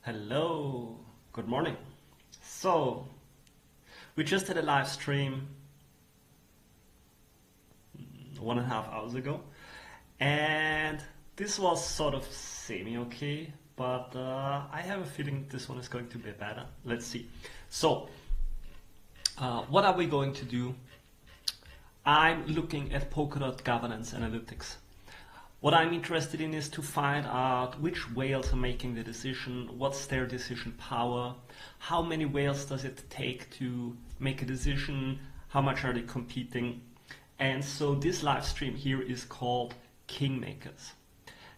Hello, good morning. So, we just had a live stream 1.5 hours ago, and this was sort of semi-okay, but I have a feeling this one is going to be better. Let's see. So, what are we going to do? I'm looking at Polkadot governance analytics. What I'm interested in is to find out which whales are making the decision, what's their decision power, how many whales does it take to make a decision, how much are they competing. And so this live stream here is called Kingmakers.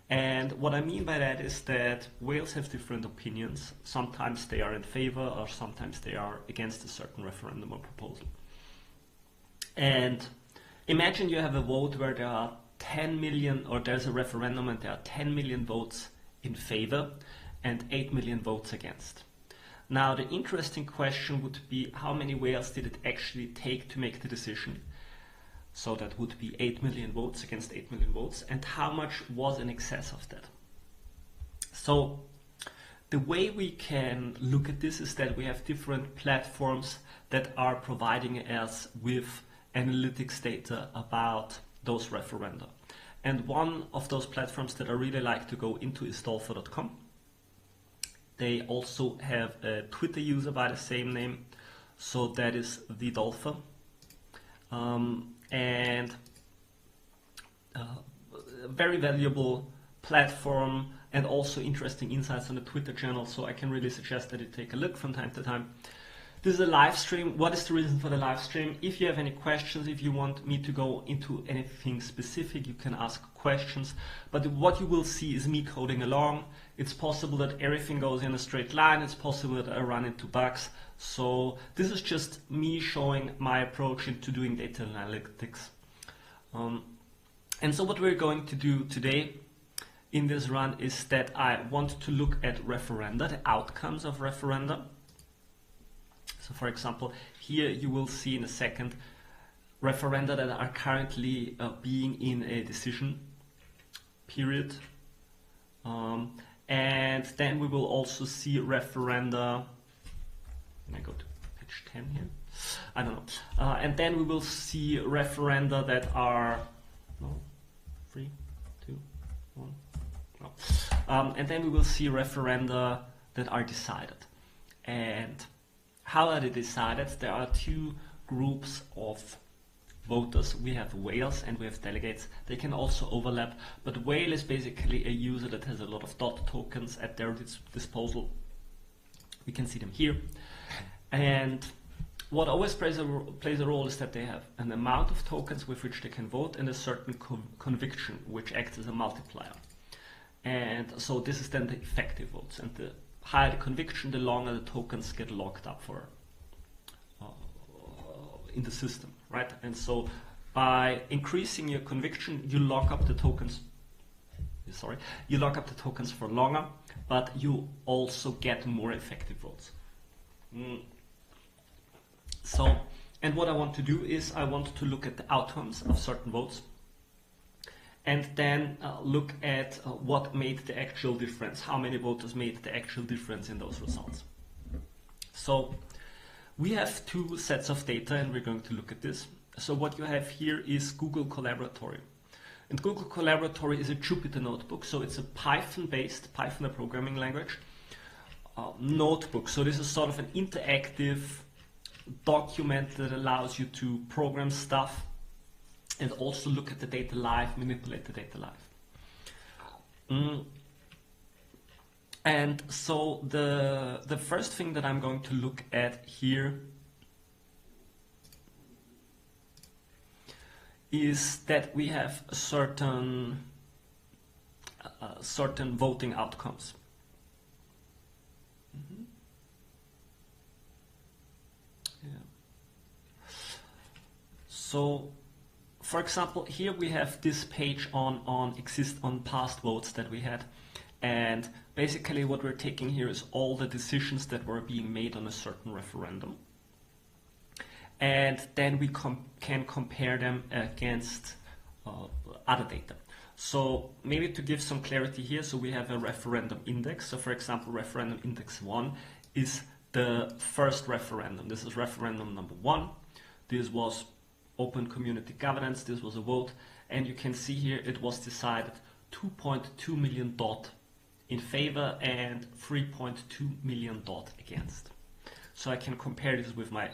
And what I mean by that is that whales have different opinions. Sometimes they are in favor or sometimes they are against a certain referendum or proposal. And imagine you have a vote where there are 10 million, or there's a referendum and there are 10 million votes in favor and 8 million votes against. Now the interesting question would be, how many whales did it actually take to make the decision? So that would be 8 million votes against 8 million votes, and how much was in excess of that? So the way we can look at this is that we have different platforms that are providing us with analytics data about those referenda. And one of those platforms that I really like to go into is dolphin.com. They also have a Twitter user by the same name, so that is the Dolphin. And a very valuable platform and also interesting insights on the Twitter channel, so I can really suggest that you take a look from time to time. This is a live stream. What is the reason for the live stream? If you have any questions, if you want me to go into anything specific, you can ask questions. But what you will see is me coding along. It's possible that everything goes in a straight line. It's possible that I run into bugs. So this is just me showing my approach into doing data analytics. And so what we're going to do today in this run is that I want to look at referenda, the outcomes of referenda. So for example, here you will see in a second referenda that are currently being in a decision period. And then we will also see referenda, can I go to page 10 here? I don't know. And then we will see referenda that are, no, 3, 2, 1, no. And then we will see referenda that are decided. And how are they decided? There are two groups of voters. We have whales and we have delegates. They can also overlap, but whale is basically a user that has a lot of DOT tokens at their disposal. We can see them here. And what always plays a role is that they have an amount of tokens with which they can vote and a certain conviction which acts as a multiplier. And so this is then the effective votes. And the higher the conviction, the longer the tokens get locked up for in the system, right? And so by increasing your conviction, you lock up the tokens. You lock up the tokens for longer, but you also get more effective votes. So, and what I want to do is I want to look at the outcomes of certain votes, and then look at what made the actual difference, how many voters made the actual difference in those results. So we have two sets of data and we're going to look at this. So what you have here is Google Collaboratory. And Google Collaboratory is a Jupyter notebook, so it's a Python-based, Python a programming language, notebook. So this is sort of an interactive document that allows you to program stuff and also look at the data live, manipulate the data live. And so the first thing that I'm going to look at here is that we have certain voting outcomes. Yeah. So for example, here we have this page on past votes that we had, and basically what we're taking here is all the decisions that were being made on a certain referendum, and then we can compare them against other data. So maybe to give some clarity here, so we have a referendum index. So for example, referendum index 1 is the first referendum. This is referendum number 1. This was open community governance. This was a vote. And you can see here it was decided 2.2 million dot in favor and 3.2 million dot against. So I can compare this with my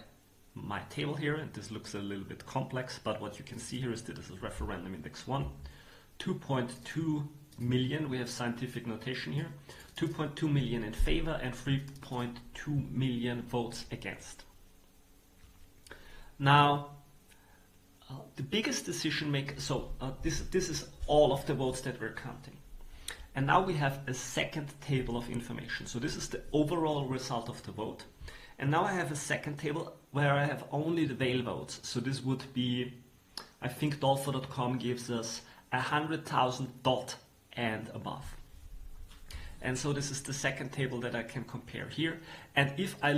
table here, and this looks a little bit complex, but what you can see here is that this is referendum index 1. 2.2 million, we have scientific notation here, 2.2 million in favor and 3.2 million votes against. Now, the biggest decision maker, so this is all of the votes that we're counting. And now we have a second table of information. So this is the overall result of the vote. And now I have a second table where I have only the Whale votes. So this would be, I think Dolphin.com gives us 100,000 dot and above. And so this is the second table that I can compare here. And if I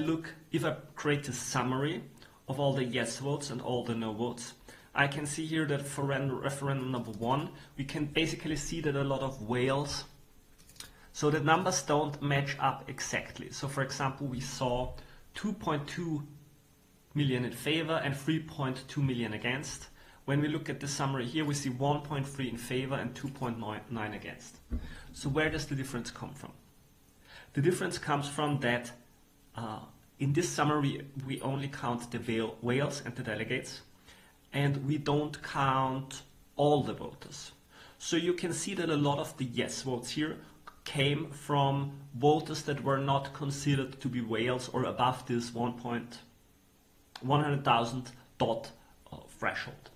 create a summary of all the yes votes and all the no votes, I can see here that for referendum number 1, we can basically see that a lot of whales, so the numbers don't match up exactly. So for example, we saw 2.2 million in favor and 3.2 million against. When we look at the summary here, we see 1.3 in favor and 2.9 against. So where does the difference come from? The difference comes from that in this summary, we only count the whales and the delegates, and we don't count all the voters. So you can see that a lot of the yes votes here came from voters that were not considered to be whales or above this 100,000 dot threshold.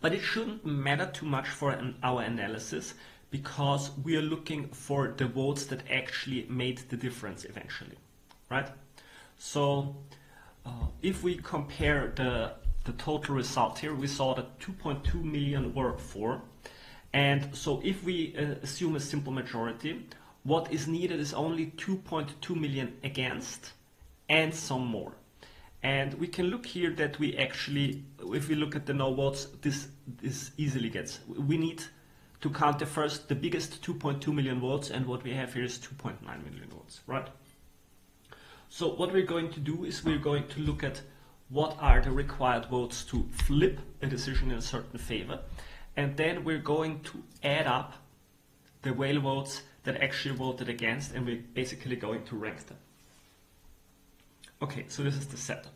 But it shouldn't matter too much for our analysis, because we are looking for the votes that actually made the difference eventually, right? So if we compare the total result here, we saw that 2.2 million were for. And so if we assume a simple majority, what is needed is only 2.2 million against and some more. And we can look here that we actually, if we look at the no votes, this easily gets, we need to count the biggest 2.2 million votes, and what we have here is 2.9 million votes, right? So what we're going to do is we're going to look at what are the required votes to flip a decision in a certain favor, and then we're going to add up the whale votes that actually voted against, and we're basically going to rank them. Okay, so this is the setup.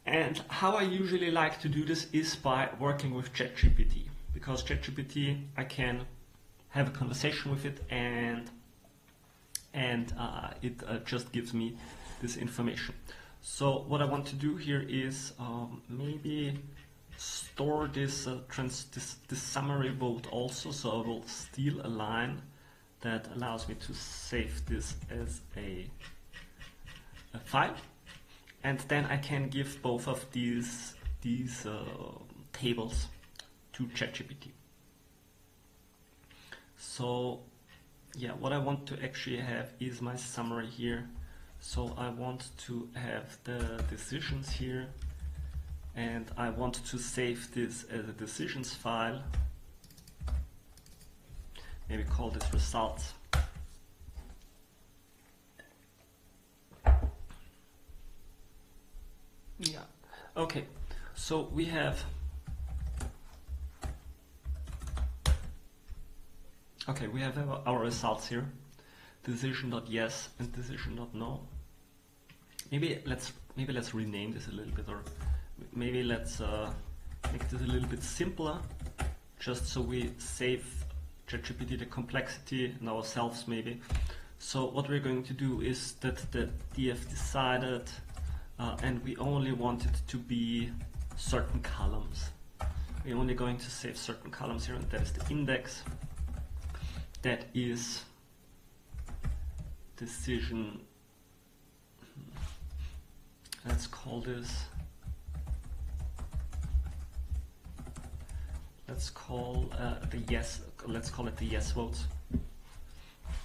And how I usually like to do this is by working with ChatGPT, because ChatGPT, I can have a conversation with it, and it just gives me this information. So what I want to do here is maybe store this summary vote also. So I will steal a line that allows me to save this as a file, and then I can give both of these tables to ChatGPT. So yeah, what I want to actually have is my summary here. So I want to have the decisions here, and I want to save this as a decisions file. Maybe call this results. Yeah, okay, so we have, our results here, decision.yes and decision.no. Maybe let's rename this a little bit, or maybe let's make this a little bit simpler, just so we save ChatGPT the complexity and ourselves maybe. So what we're going to do is that the DF decided, and we only want it to be certain columns. We're only going to save certain columns here, and that is the index. That is decision. Let's call this. Let's call the yes. Let's call it the yes votes.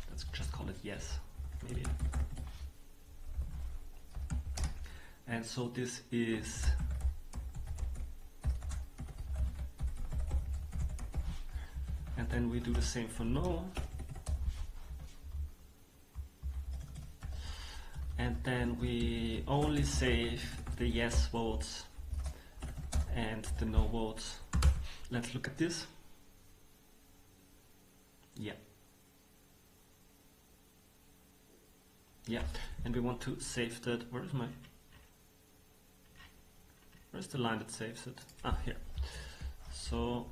Let's just call it yes, maybe. And so this is then we do the same for no. And then we only save the yes votes and the no votes. Let's look at this. Yeah. Yeah, and we want to save that. Where's the line that saves it? Ah, here. So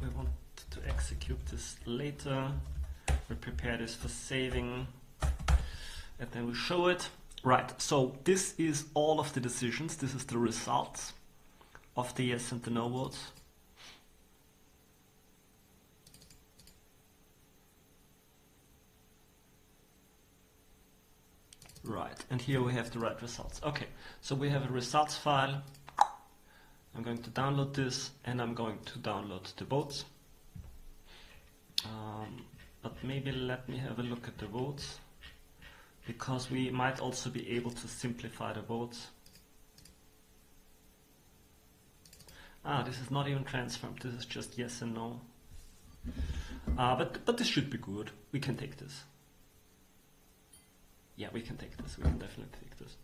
we want to execute this later. We prepare this for saving, and then we show it. Right, so this is all of the decisions. This is the results of the yes and the no votes. Right, and here we have the right results. Okay, so we have a results file. I'm going to download this, and I'm going to download the votes. But maybe let me have a look at the votes, because we might also be able to simplify the votes. Ah, this is not even transformed. This is just yes and no. But this should be good. We can take this. Yeah, we can take this. We can definitely take this.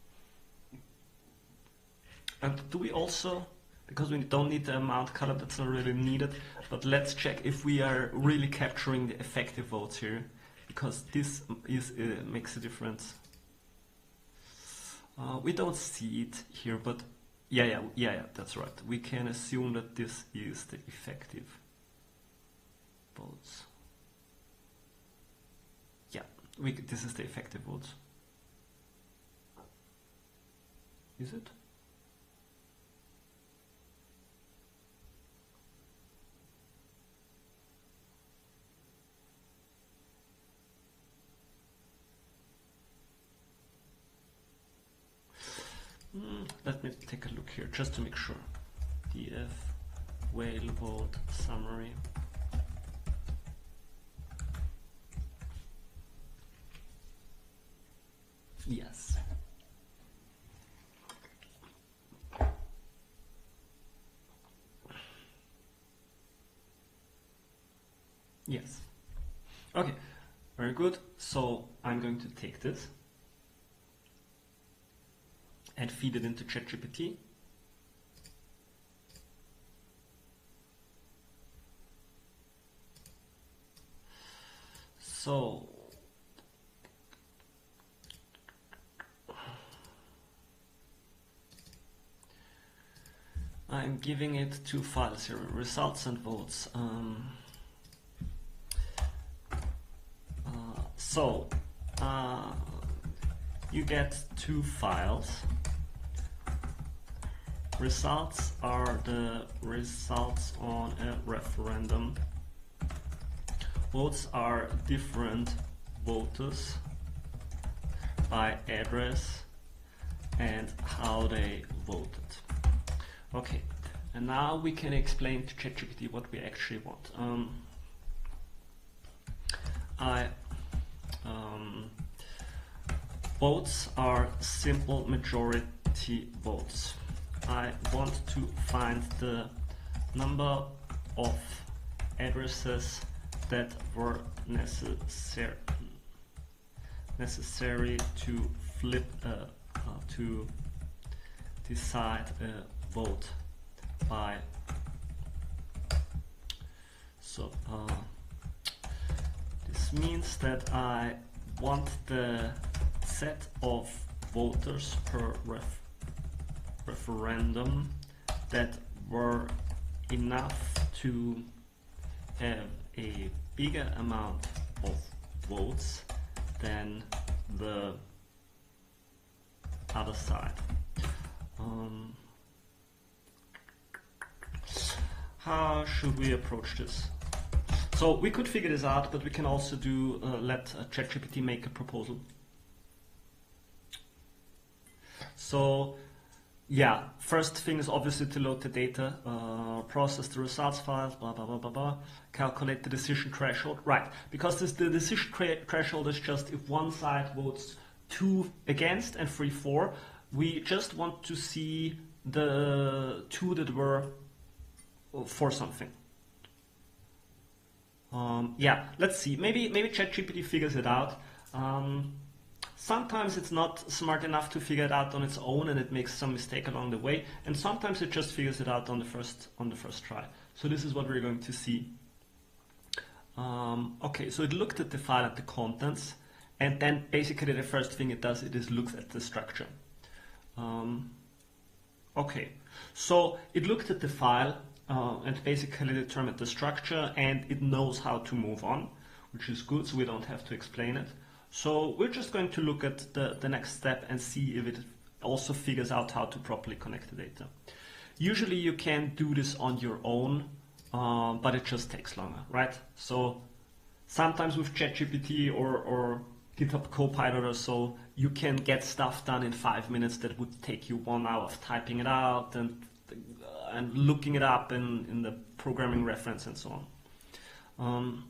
And do we also, because we don't need the amount color, that's not really needed, but let's check if we are really capturing the effective votes here, because this is makes a difference. We don't see it here, but yeah, that's right. We can assume that this is the effective votes. Yeah, this is the effective votes. Is it? Let me take a look here just to make sure. df whale vote summary. Yes. Yes. Okay, very good. So I'm going to take this and feed it into ChatGPT. So I'm giving it two files here, results and votes. You get two files. Results are the results on a referendum. Votes are different voters by address and how they voted. Okay, and now we can explain to ChatGPT what we actually want. Votes are simple majority votes. I want to find the number of addresses that were necessary to flip to decide a vote by. So this means that I want the set of voters per referendum that were enough to have a bigger amount of votes than the other side. How should we approach this? So we could figure this out, but we can also do let ChatGPT make a proposal. So yeah, first thing is obviously to load the data, process the results files, blah, blah, blah, blah, blah, calculate the decision threshold. Right, because the decision threshold is just if one side votes 2 against and 3 for, we just want to see the 2 that were for something. Yeah, let's see. Maybe ChatGPT figures it out. Sometimes it's not smart enough to figure it out on its own, and it makes some mistake along the way. And sometimes it just figures it out on the first try. So this is what we're going to see. Okay, so it looked at the file and the contents, and then basically the first thing it does, it is looks at the structure. Okay, so it looked at the file and basically determined the structure, and it knows how to move on, which is good, so we don't have to explain it. So we're just going to look at the next step and see if it also figures out how to properly connect the data. Usually you can do this on your own, but it just takes longer, right? So sometimes with ChatGPT or GitHub Copilot or so, you can get stuff done in 5 minutes that would take you 1 hour of typing it out and looking it up in the programming reference and so on.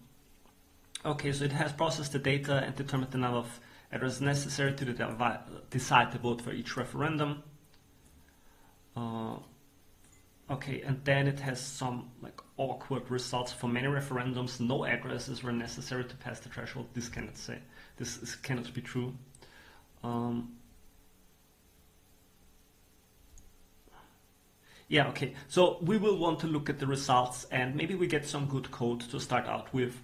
Okay, so it has processed the data and determined the number of addresses necessary to decide the vote for each referendum. Okay, and then it has some like awkward results for many referendums. No addresses were necessary to pass the threshold. This cannot be true. Yeah, okay. So we will want to look at the results, and maybe we get some good code to start out with.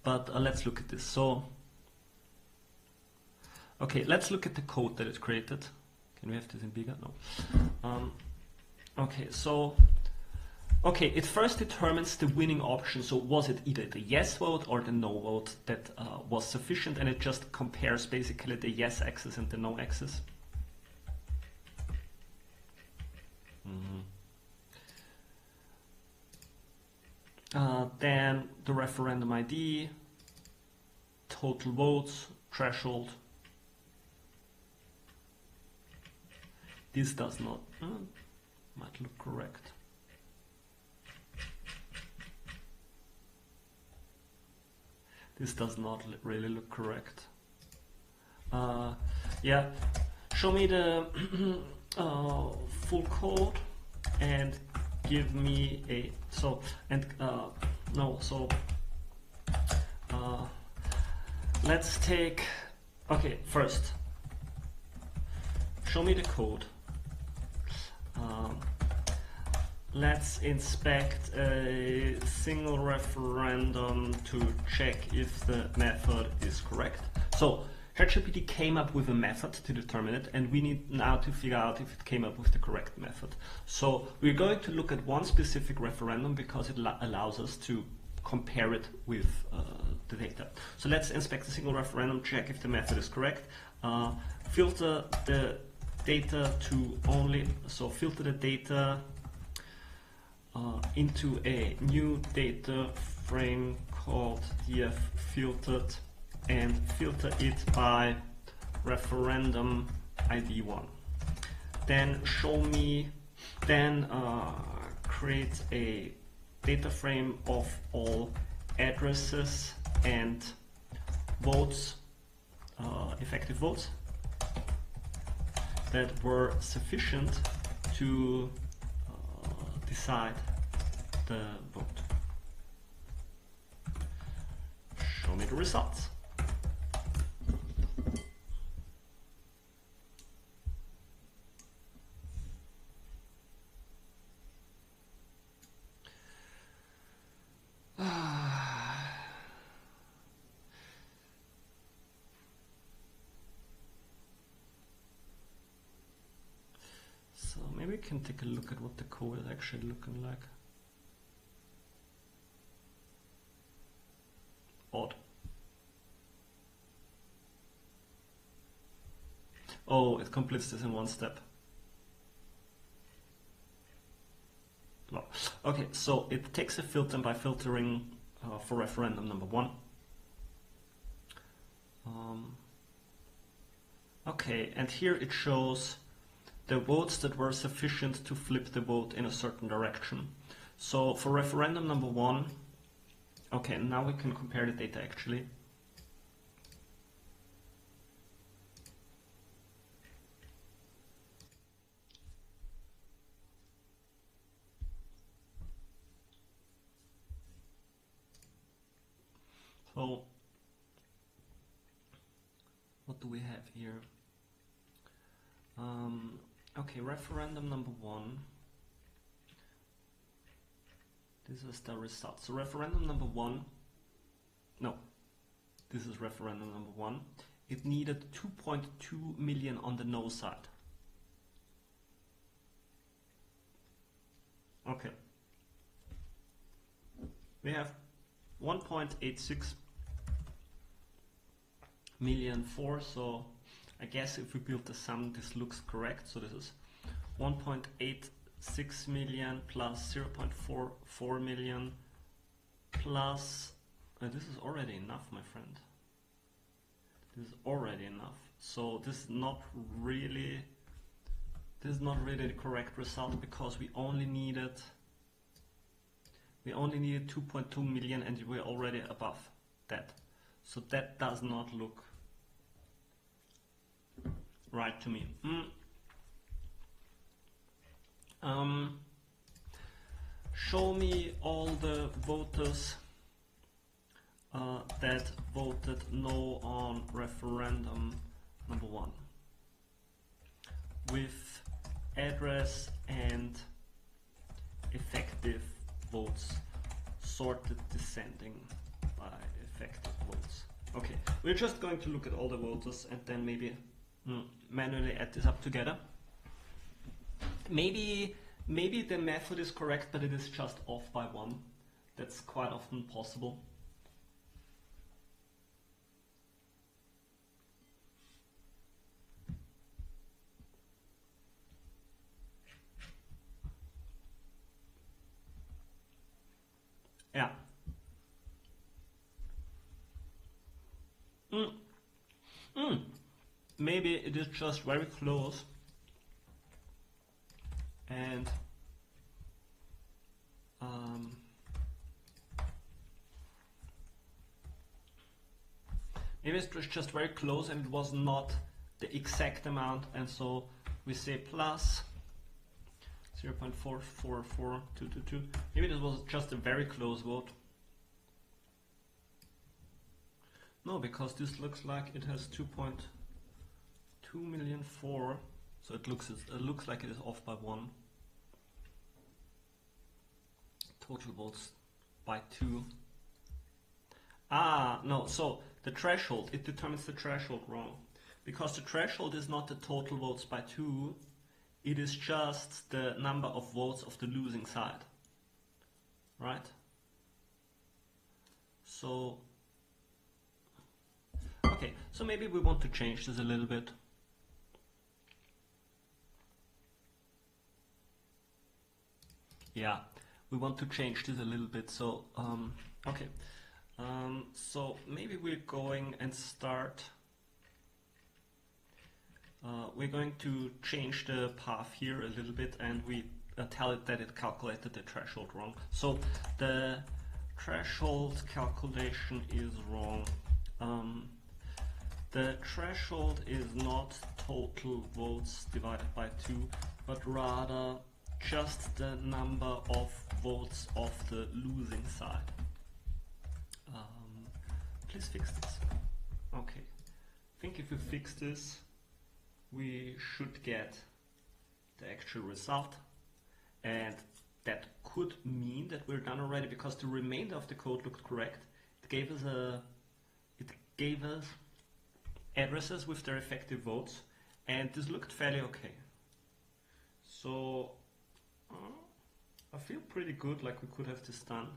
But let's look at this. So, okay, let's look at the code that it created. Can we have this in bigger? No. Okay, so, okay, it first determines the winning option. So was it either the yes vote or the no vote that was sufficient, and it just compares basically the yes axis and the no axis. Then the referendum ID, total votes, threshold. This does not, might look correct. This does not really look correct. Yeah, show me the full code and give me a let's take, okay, first show me the code. Let's inspect a single referendum to check if the method is correct. So ChatGPT came up with a method to determine it, and we need now to figure out if it came up with the correct method. So we're going to look at one specific referendum because it allows us to compare it with the data. So let's inspect a single referendum, check if the method is correct. Filter the data to only, so filter the data into a new data frame called df filtered, and filter it by referendum ID 1. Then show me, then create a data frame of all addresses and votes, effective votes, that were sufficient to decide the vote. Show me the results. So maybe we can take a look at what the code is actually looking like. Odd. Oh, it completes this in one step. Well, okay, so it takes a filter by filtering for referendum number 1. Okay, and here it shows the votes that were sufficient to flip the vote in a certain direction. So for referendum number 1, okay, now we can compare the data actually. So what do we have here? Okay, referendum number 1. This is the result. So referendum number 1, no, this is referendum number 1. It needed 2.2 million on the no side. Okay. We have 1.86 million for, so I guess if we build the sum, this looks correct. So this is 1.86 million plus 0.44 million plus, this is already enough, my friend. This is already enough. So this is not really the correct result, because we only needed 2.2 million and we're already above that. So that does not look right to me. Show me all the voters that voted no on referendum number 1 with address and effective votes sorted descending by effective votes. Okay, we're just going to look at all the voters and then maybe manually add this up together. Maybe the method is correct, but it is just off by 1. That's quite often possible. Yeah. Maybe it is just very close and maybe it was just very close and it was not the exact amount, and so we say plus 0.444222. Maybe this was just a very close vote. No, because this looks like it has 2.2 million for, so it looks like it is off by 1. Total votes by 2. Ah, no, so the threshold, it determines the threshold wrong. Because the threshold is not the total votes by 2, it is just the number of votes of the losing side. Right? So, okay, so maybe we want to change this a little bit. Yeah, we want to change this a little bit. So, okay. So maybe we're going and start. We're going to change the path here a little bit, and we tell it that it calculated the threshold wrong. So the threshold calculation is wrong. The threshold is not total votes divided by 2, but rather just the number of votes of the losing side. Please fix this. Okay, I think if we fix this, we should get the actual result, and that could mean that we're done already, because the remainder of the code looked correct. It gave us addresses with their effective votes, and this looked fairly okay. So I feel pretty good, like we could have this done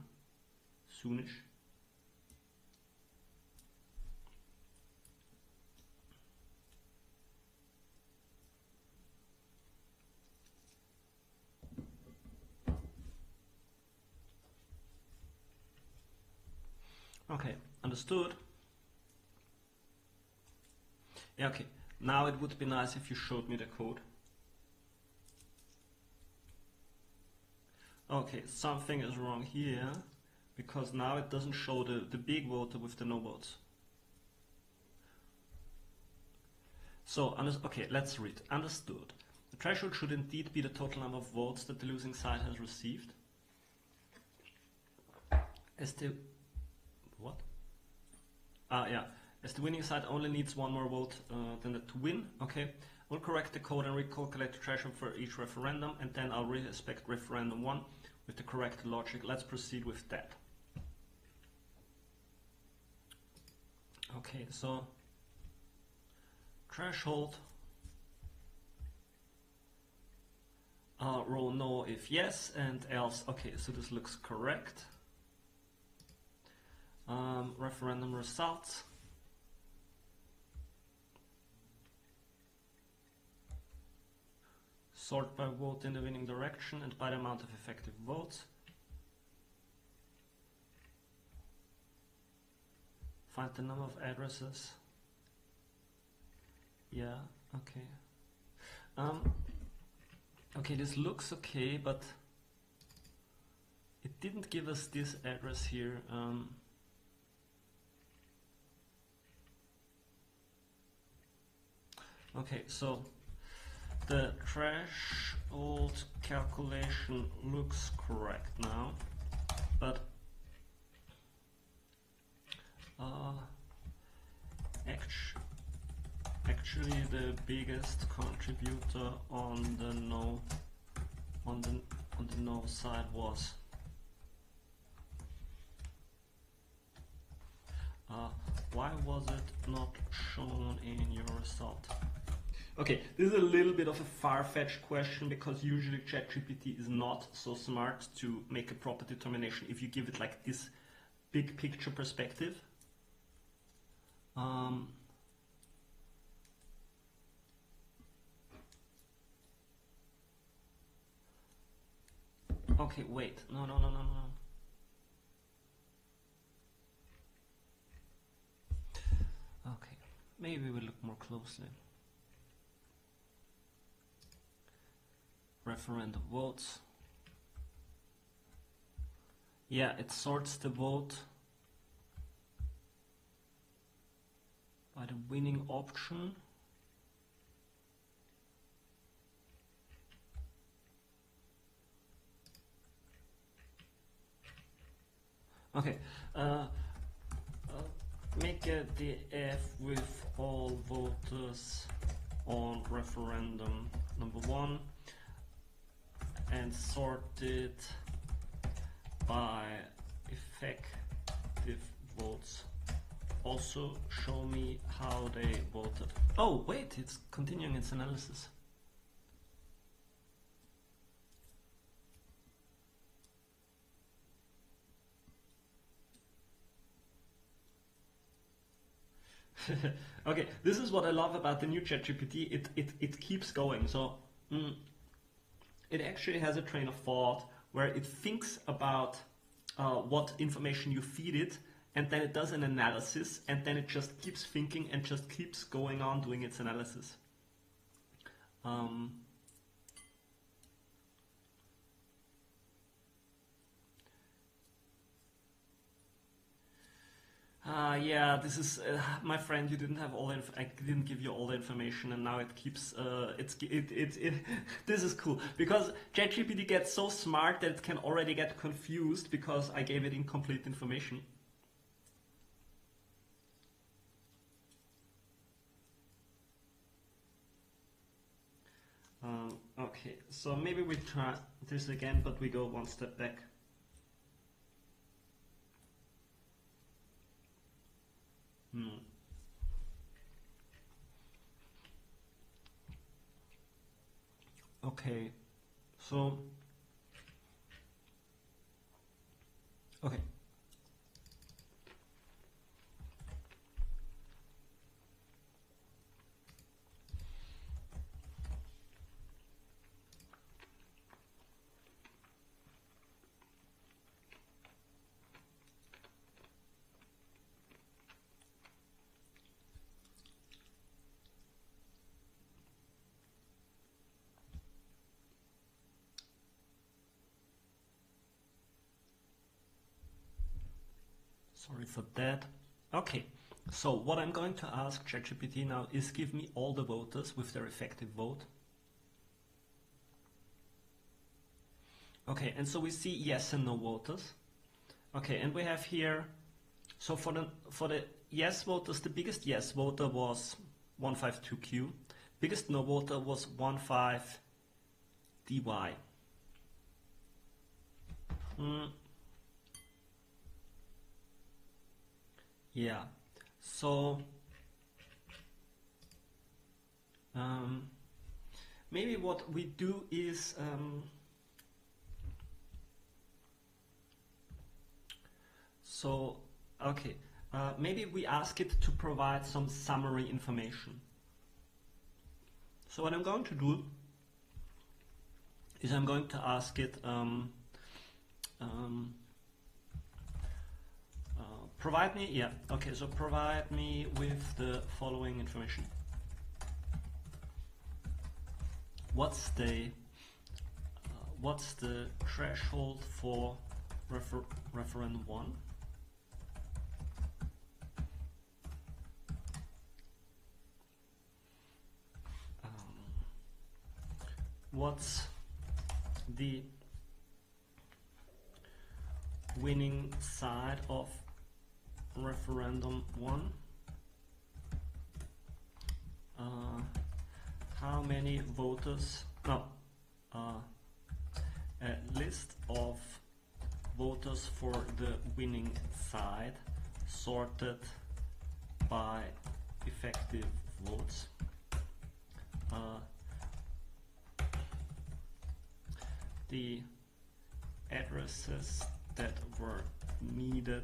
soonish. Okay, understood. Yeah, okay. Now it would be nice if you showed me the code. Okay, something is wrong here, because now it doesn't show the big voter with the no votes. So, okay, let's read. Understood. The threshold should indeed be the total number of votes that the losing side has received. What? Yeah, as the winning side only needs one more vote than that to win. Okay, we'll correct the code and recalculate the threshold for each referendum, and then I'll respect referendum 1 with the correct logic. Let's proceed with that. Okay, so threshold row no if yes and else. Okay, so this looks correct. Referendum results. Sort by vote in the winning direction and by the amount of effective votes. Find the number of addresses. Yeah, okay. Okay, this looks okay, but it didn't give us this address here. Okay, so the threshold calculation looks correct now, but actually the biggest contributor on the no side was why was it not shown in your result? Okay, this is a little bit of a far-fetched question because usually ChatGPT is not so smart to make a proper determination if you give it like this big picture perspective. Okay, wait, no. Okay, maybe we'll look more closely. Referendum votes. Yeah, it sorts the vote by the winning option. Okay, make a DF with all voters on referendum number 1 and sort it by effective votes. Also show me how they voted. Oh wait, it's continuing its analysis. Okay, this is what I love about the new ChatGPT. It keeps going. So it actually has a train of thought where it thinks about what information you feed it, and then it does an analysis, and then it just keeps thinking and just keeps going on doing its analysis. Yeah, this is my friend. You didn't have all. I didn't give you all the information, and now it keeps. This is cool because ChatGPT gets so smart that it can already get confused because I gave it incomplete information. Okay, so maybe we try this again, but we go one step back. Okay, so okay. Sorry for that. Okay, so what I'm going to ask ChatGPT now is give me all the voters with their effective vote. Okay, and so we see yes and no voters. Okay, and we have here, so for the yes voters, the biggest yes voter was 152Q. Biggest no voter was 15DY. Yeah, so maybe what we do is maybe we ask it to provide some summary information. So what I'm going to do is I'm going to ask it provide me with the following information. What's the threshold for referendum 1? What's the winning side of referendum 1? How many voters? No, a list of voters for the winning side sorted by effective votes. The addresses that were needed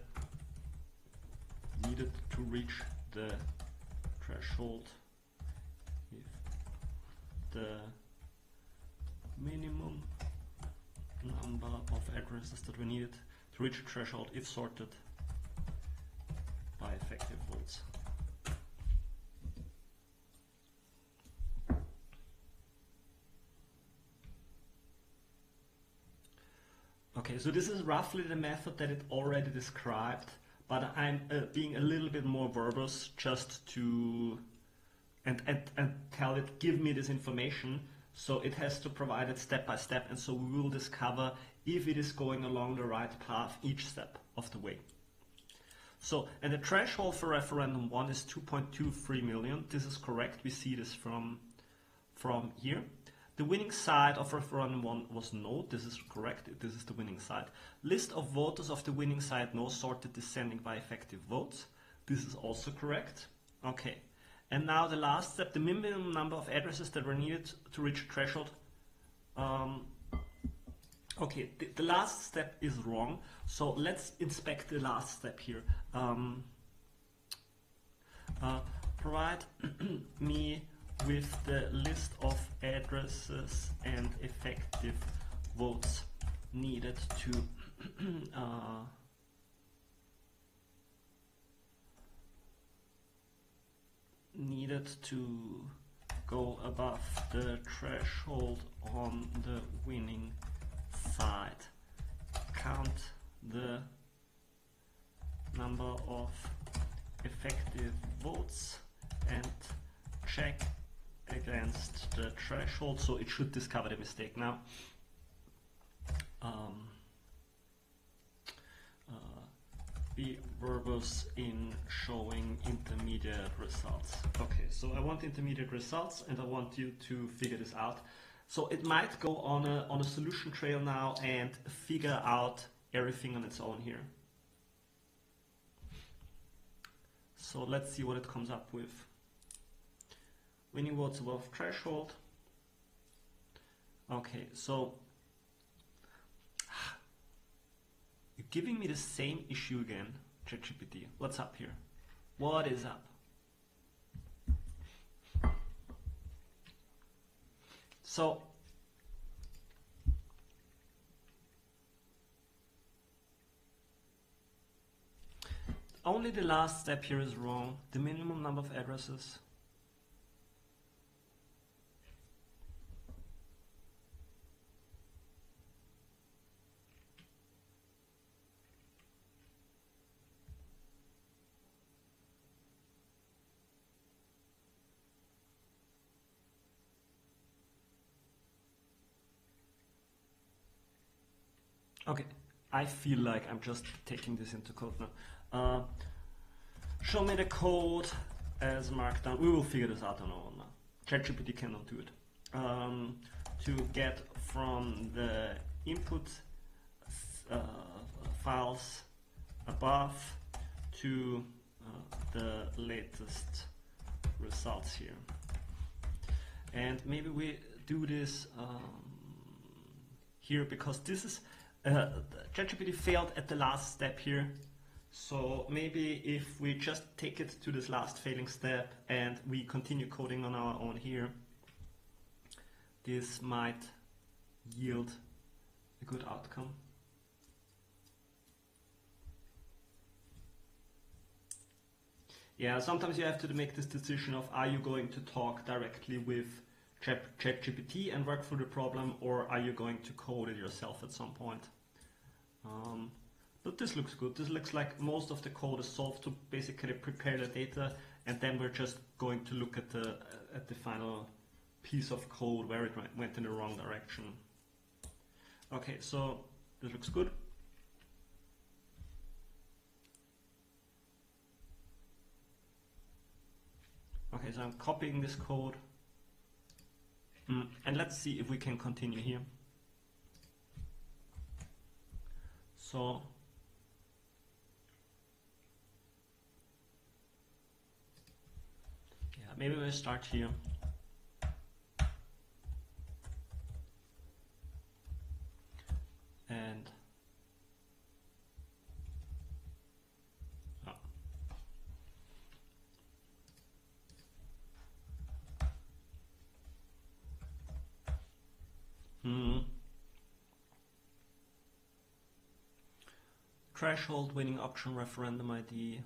to reach the threshold if the minimum number of addresses that were needed to reach the threshold if sorted by effective votes. Okay, so this is roughly the method that it already described, but I'm being a little bit more verbose just to and tell it, give me this information. So it has to provide it step by step, and so we will discover if it is going along the right path each step of the way. So, and the threshold for referendum 1 is 2.23 million. This is correct. We see this from here. The winning side of referendum 1 was no. This is correct. This is the winning side. List of voters of the winning side no sorted descending by effective votes. This is also correct. Okay. And now the last step, the minimum number of addresses that were needed to reach the threshold. Okay, the last step is wrong. So let's inspect the last step here. Provide me with the list of addresses and effective votes needed to go above the threshold on the winning side. Count the number of effective votes and check against the threshold, so it should discover the mistake now. Be verbose in showing intermediate results. Okay, so I want intermediate results and I want you to figure this out. So it might go on a solution trail now and figure out everything on its own here. So let's see what it comes up with. Winning votes above threshold. Okay, so you're giving me the same issue again, ChatGPT. What's up here? What is up? So only the last step here is wrong. The minimum number of addresses. Okay, I feel like I'm just taking this into code now. show me the code as markdown. We will figure this out on our own now. ChatGPT cannot do it. To get from the input files above to the latest results here. And maybe we do this here because this is ChatGPT failed at the last step here. So maybe if we just take it to this last failing step and we continue coding on our own here, this might yield a good outcome. Yeah, sometimes you have to make this decision of, are you going to talk directly with ChatGPT and work through the problem, or are you going to code it yourself at some point? But this looks good. This looks like most of the code is solved to basically prepare the data, and then we're just going to look at the final piece of code where it went in the wrong direction. Okay, so this looks good. Okay, so I'm copying this code. And let's see if we can continue here. So yeah, maybe we'll start here. And threshold winning option referendum ID.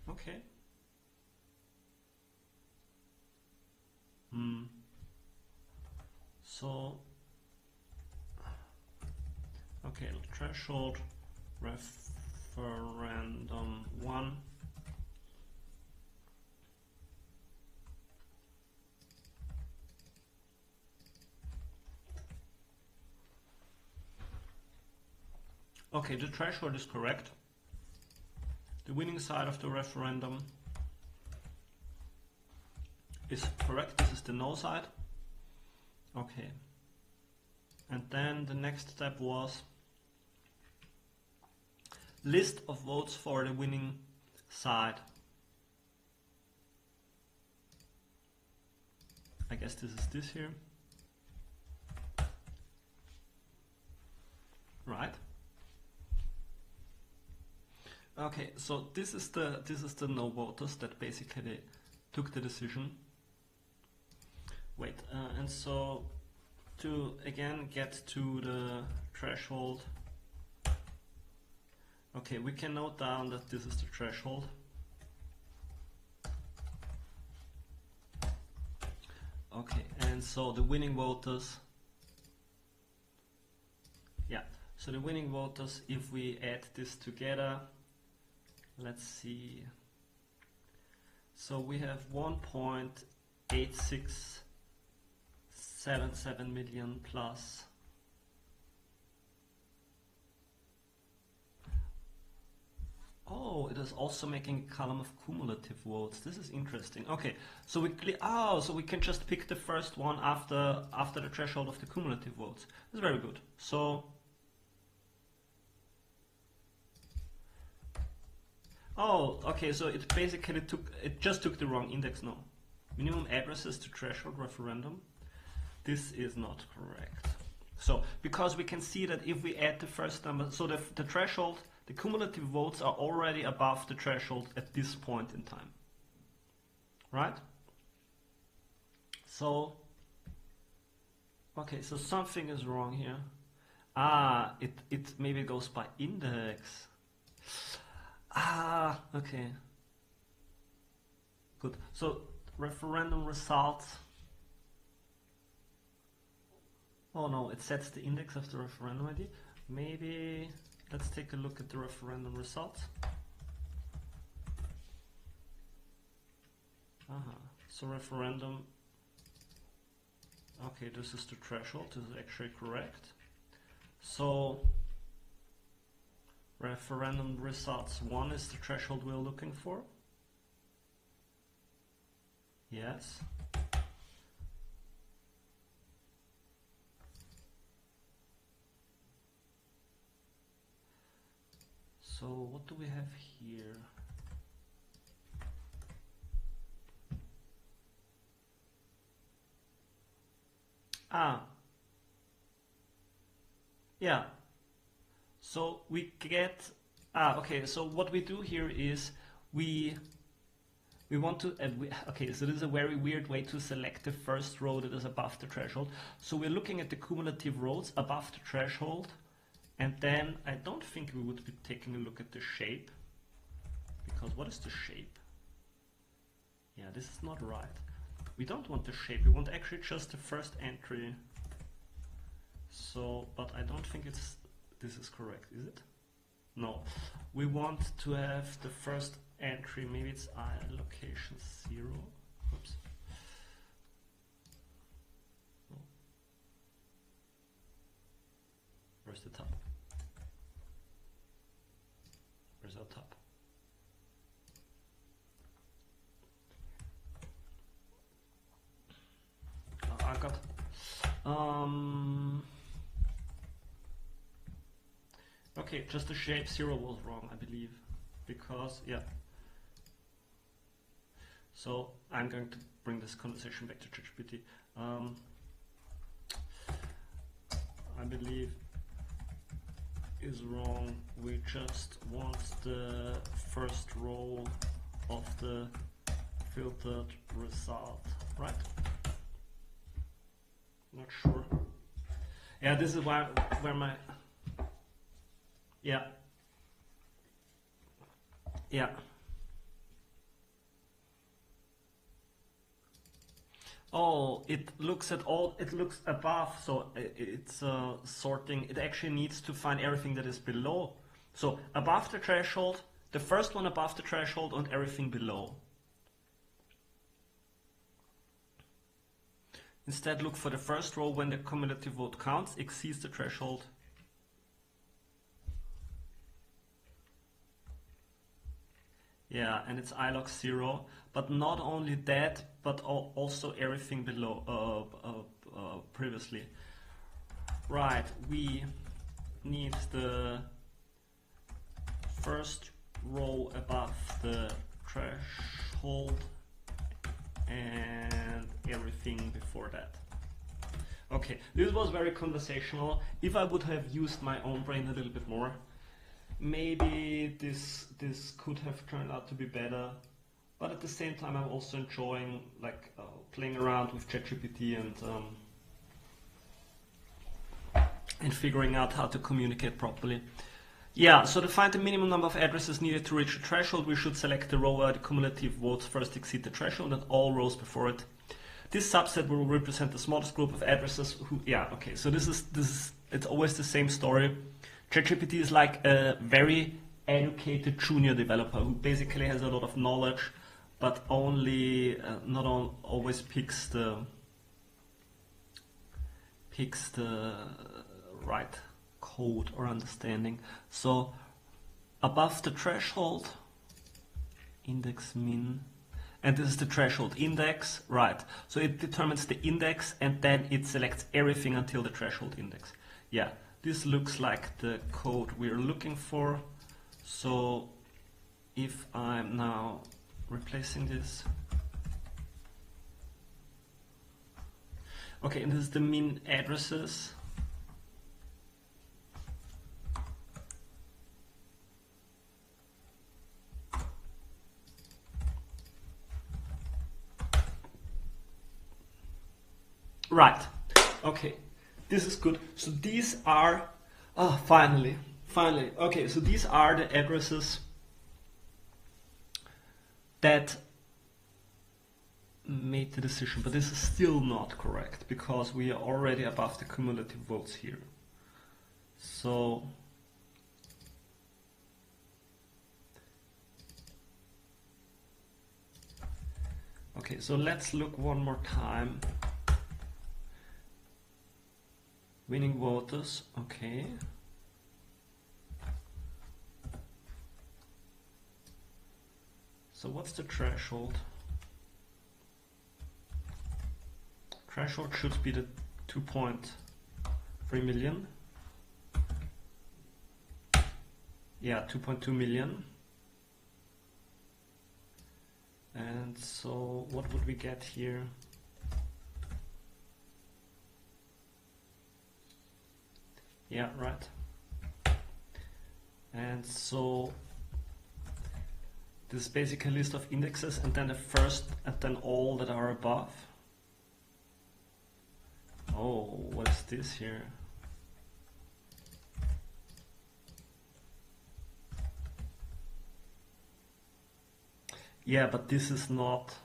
Okay. So, okay, threshold referendum 1. Okay, the threshold is correct. The winning side of the referendum is correct. This is the no side. Okay. And then the next step was list of votes for the winning side. I guess this is this here. Right. Okay, so this is the no voters that basically took the decision. Wait, and so to again get to the threshold. Okay, we can note down that this is the threshold. Okay, and so the winning voters. Yeah, so the winning voters, if we add this together, let's see. So we have 1.8677 million plus. Oh, it is also making a column of cumulative votes. This is interesting. Okay, so so we can just pick the first one after the threshold of the cumulative votes. That's very good. So oh, okay, so it basically just took the wrong index now. Minimum addresses to threshold referendum. This is not correct. So, because we can see that if we add the first number, so the threshold, the cumulative votes are already above the threshold at this point in time. Right? So, okay, so something is wrong here. Ah, it maybe goes by index. Ah, okay. Good. So referendum results. Oh no, it sets the index of the referendum ID. Maybe let's take a look at the referendum results. So referendum. Okay, this is the threshold. This is actually correct. So referendum results 1 is the threshold we're looking for. Yes. So what do we have here? Yeah. So we get, okay, so what we do here is we want to, okay, so this is a very weird way to select the first row that is above the threshold. So we're looking at the cumulative rows above the threshold, and then I don't think we would be taking a look at the shape, because what is the shape? Yeah, this is not right. We don't want the shape, we want actually just the first entry. So, but I don't think this is correct, is it? No, we want to have the first entry, maybe it's location 0. Oops. No. Where's the top? Where's our top? I got. Okay, just the shape 0 was wrong, I believe, because, yeah. So I'm going to bring this conversation back to ChatGPT. I believe is wrong. We just want the first row of the filtered result, right? Not sure. Yeah, this is where my yeah. Oh, it looks at all, it looks above, so it's sorting, it actually needs to find everything that is below. So above the threshold, the first one above the threshold and everything below. Instead, look for the first row when the cumulative vote counts, exceeds the threshold. Yeah, and it's ilog 0, but not only that, but also everything below, previously. Right, we need the first row above the threshold and everything before that. Okay, this was very conversational. If I would have used my own brain a little bit more, maybe this could have turned out to be better, but at the same time I'm also enjoying like playing around with ChatGPT and figuring out how to communicate properly. Yeah, so to find the minimum number of addresses needed to reach the threshold, we should select the row where the cumulative votes first exceed the threshold and all rows before it. This subset will represent the smallest group of addresses who, yeah, okay, so this is it's always the same story. ChatGPT is like a very educated junior developer who basically has a lot of knowledge, but only not always picks the right code or understanding. So above the threshold, index min, and this is the threshold index, right? So it determines the index and then it selects everything until the threshold index. Yeah. This looks like the code we're looking for. So if I'm now replacing this. Okay, and this is the min addresses. Right, okay. This is good. So these are, finally. Okay, so these are the addresses that made the decision, but this is still not correct because we are already above the cumulative votes here. So okay, so let's look one more time. Winning voters, okay. So what's the threshold? Threshold should be the 2.3 million. Yeah, 2.2 million. And so what would we get here? Yeah, right. And so this is basically a list of indexes and then the first and then all that are above. Oh, what is this here? Yeah, but this is not.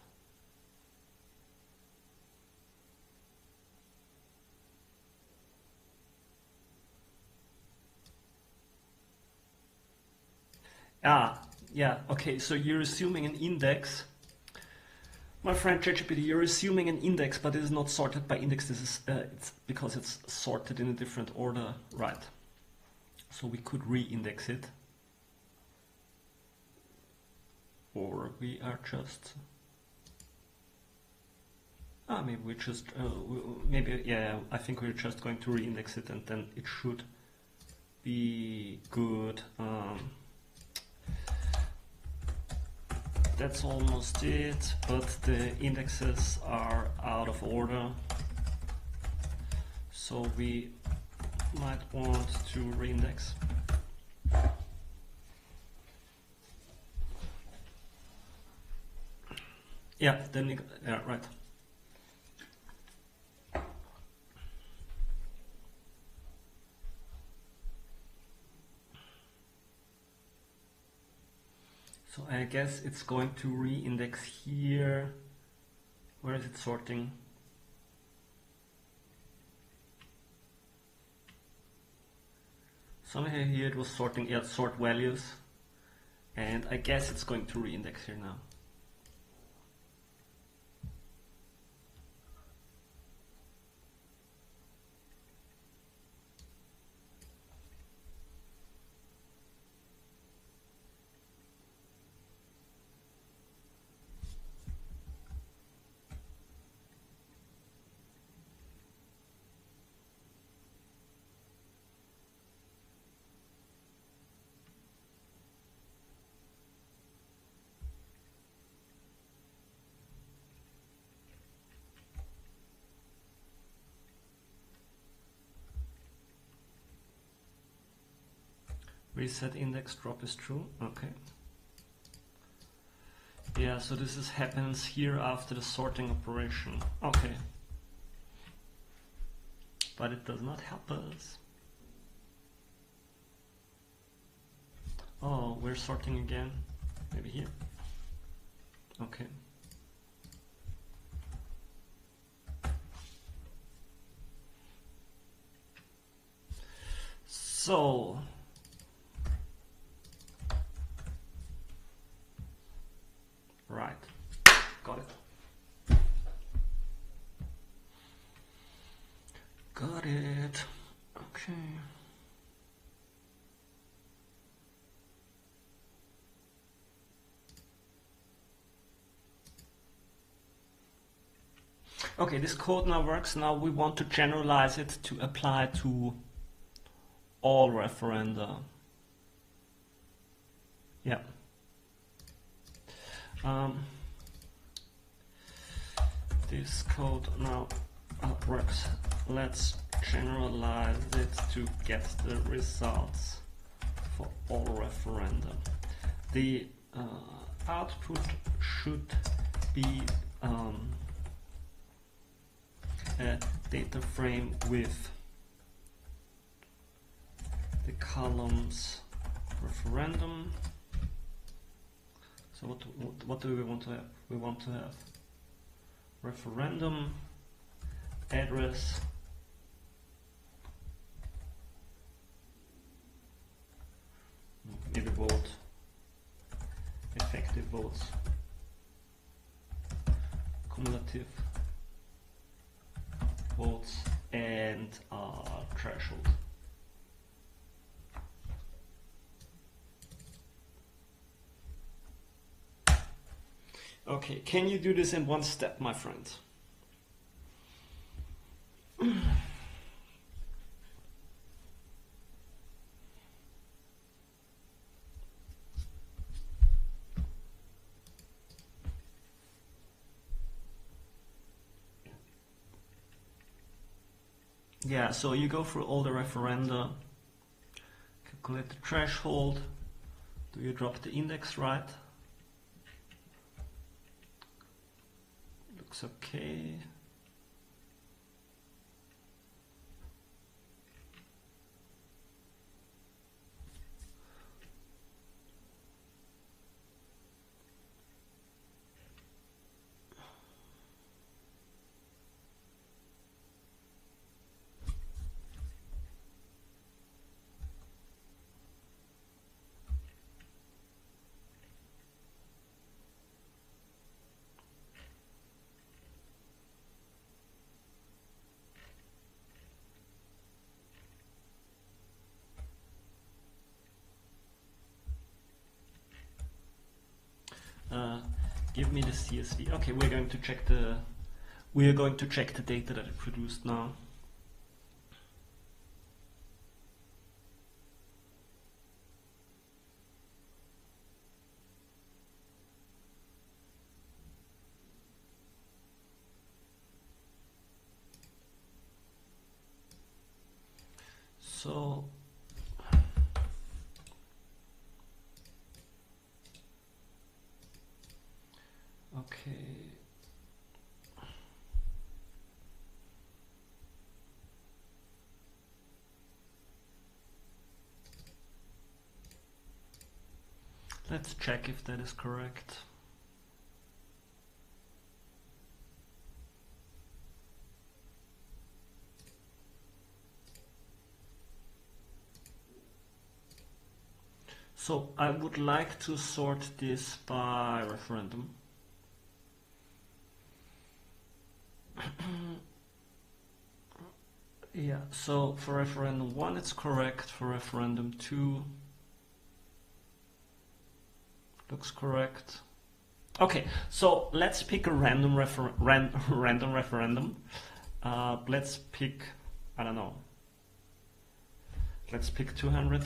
Yeah, okay, so you're assuming an index. My friend ChatGPT, you're assuming an index, but it is not sorted by index. This is it's because it's sorted in a different order, right? So we could re-index it, or we are just. Maybe we just yeah. I think we're just going to re-index it, and then it should be good. That's almost it, but the indexes are out of order, so we might want to reindex. Yeah, then yeah, right. So I guess it's going to re-index here. Where is it sorting? Somewhere here it was sorting, yeah, sort values. And I guess it's going to re-index here now. Reset index drop is true, okay. Yeah, so this happens here after the sorting operation, okay. But it does not help us. Oh, we're sorting again, maybe here, okay. So, right, got it. Got it, okay. Okay, this code now works. Now we want to generalize it to apply to all referenda. Yeah. This code now works. Let's generalize it to get the results for all referenda. The output should be a data frame with the columns referendum. So what do we want to have? We want to have referendum address maybe vote effective votes cumulative votes and threshold. Okay, can you do this in one step, my friend? Yeah, so you go through all the referenda, calculate the threshold. Do you drop the index right? Looks okay. Give me the CSV. Okay, we're going to check the data that it produced now. So okay. Let's check if that is correct. So I would like to sort this by referendum. Yeah, so for referendum 1 it's correct, for referendum 2 looks correct. Okay, so let's pick a random referendum. Let's pick, I don't know, let's pick 200.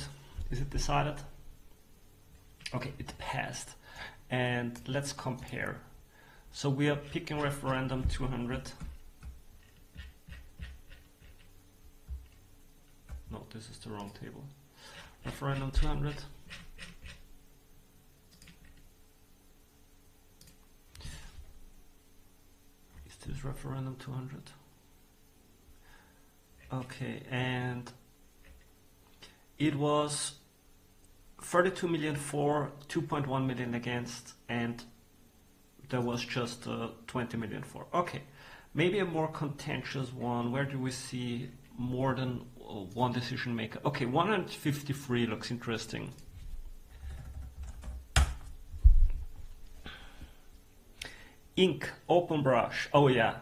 Is it decided? Okay, it passed. And let's compare. So we are picking referendum 200. No, this is the wrong table. Referendum 200. Is this referendum 200? Okay, and it was 32 million for, 2.1 million against, and there was just 20 million for. Okay, maybe a more contentious one. Where do we see more than one decision maker? Okay, 153 looks interesting. Ink, open brush. Oh yeah.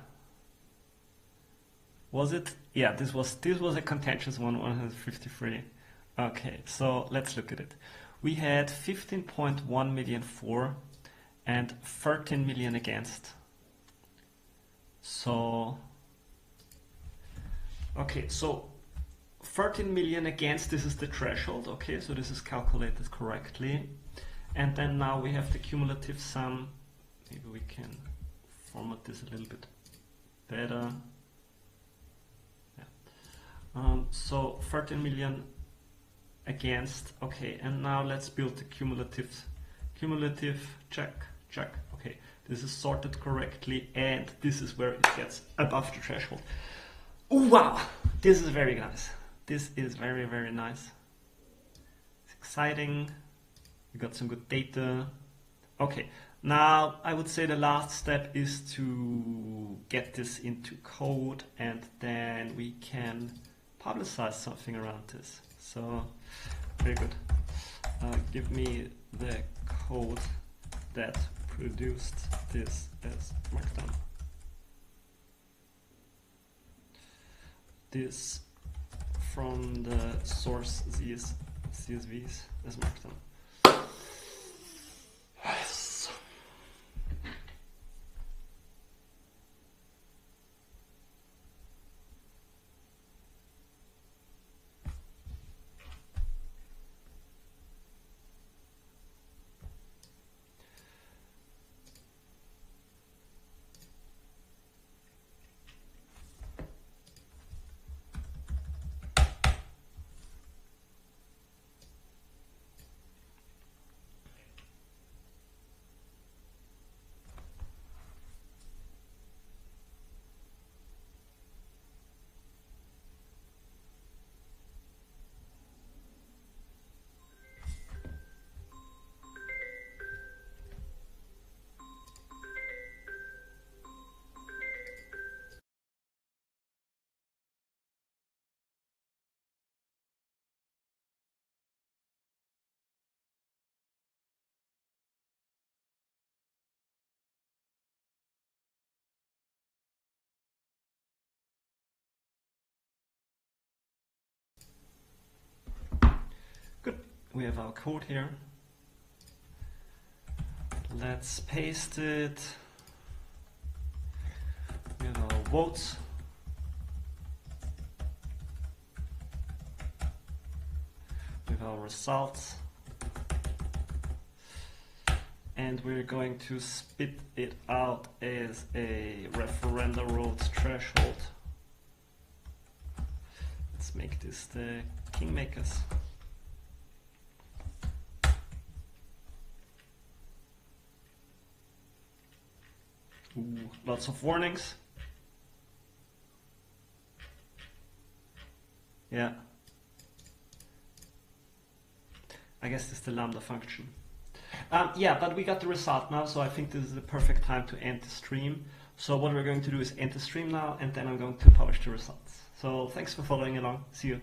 Was it? Yeah, this was a contentious one, 153. Okay, so let's look at it. We had 15.1 million for and 13 million against. So, okay, so 13 million against, this is the threshold. Okay, so this is calculated correctly. And then now we have the cumulative sum. Maybe we can format this a little bit better. Yeah. So 13 million against. Okay, and now let's build the cumulative check. Okay, this is sorted correctly, and this is where it gets above the threshold. Ooh, wow, this is very nice. This is very, very nice. It's exciting. We got some good data. Okay, now I would say the last step is to get this into code, and then we can publicize something around this. So, very good. Give me the code that produced this as Markdown. this from the source CSVs as Markdown. Yes. Good, we have our code here. Let's paste it. We have our votes. We have our results. And we're going to spit it out as a referenda roads threshold. Let's make this the Kingmakers. Ooh, lots of warnings. Yeah. I guess this is the lambda function. Yeah, but we got the result now, so I think this is the perfect time to end the stream. So what we're going to do is end the stream now, and then I'm going to publish the results. So thanks for following along. See you.